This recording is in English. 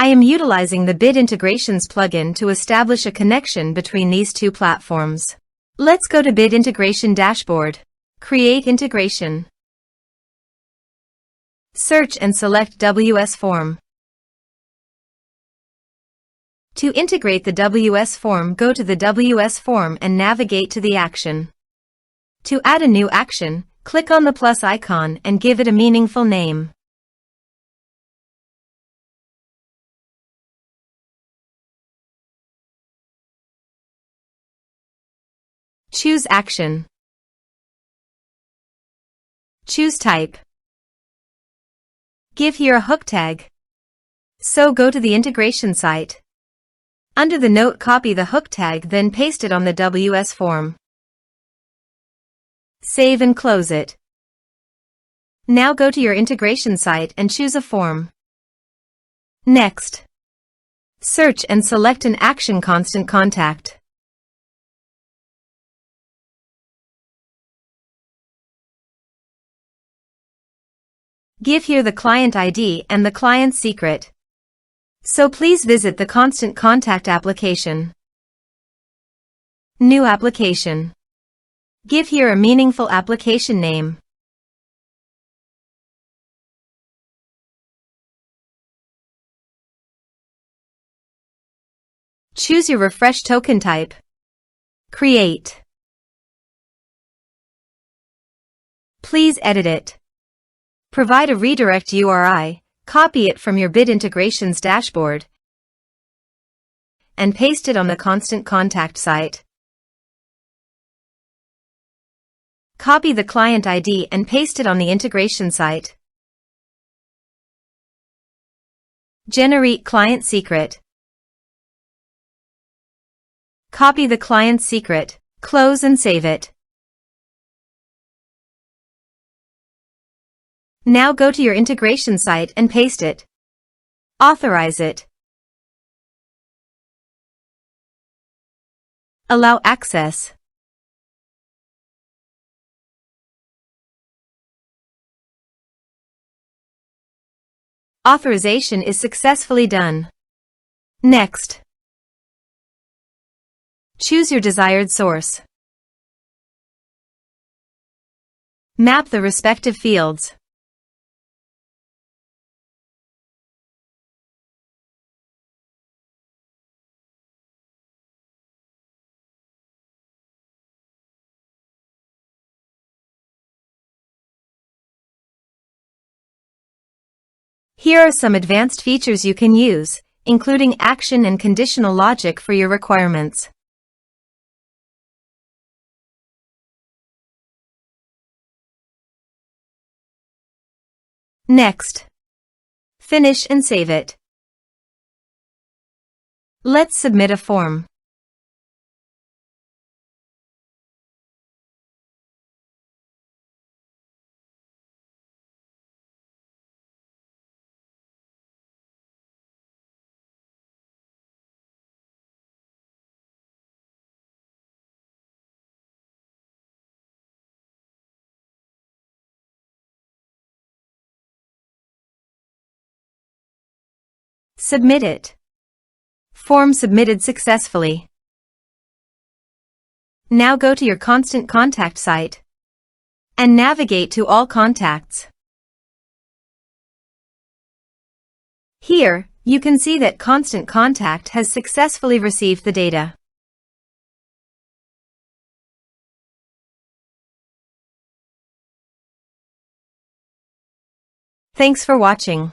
I am utilizing the Bid Integrations plugin to establish a connection between these two platforms. Let's go to Bid Integration Dashboard. Create integration. Search and select WS Form. To integrate the WS Form, go to the WS Form and navigate to the action. To add a new action, click on the plus icon and give it a meaningful name. Choose action. Choose type. Give here a hook tag. So go to the integration site. Under the note, copy the hook tag, then paste it on the WS Form. Save and close it. Now go to your integration site and choose a form. Next, search and select an action constant contact. Give here the client ID and the client secret. So please visit the constant contact application. New application. Give here a meaningful application name. Choose your refresh token type. Create. Please edit it. Provide a redirect URI, copy it from your Bid Integrations dashboard, and paste it on the constant contact site. Copy the client ID and paste it on the integration site. Generate client secret. Copy the client secret, close and save it. Now go to your integration site and paste it. Authorize it. Allow access. Authorization is successfully done. Next, choose your desired source. Map the respective fields. Here are some advanced features you can use, including action and conditional logic for your requirements. Next, finish and save it. Let's submit a form. Submit it. Form submitted successfully. Now go to your constant contact site and navigate to all contacts. Here, you can see that Constant Contact has successfully received the data. Thanks for watching.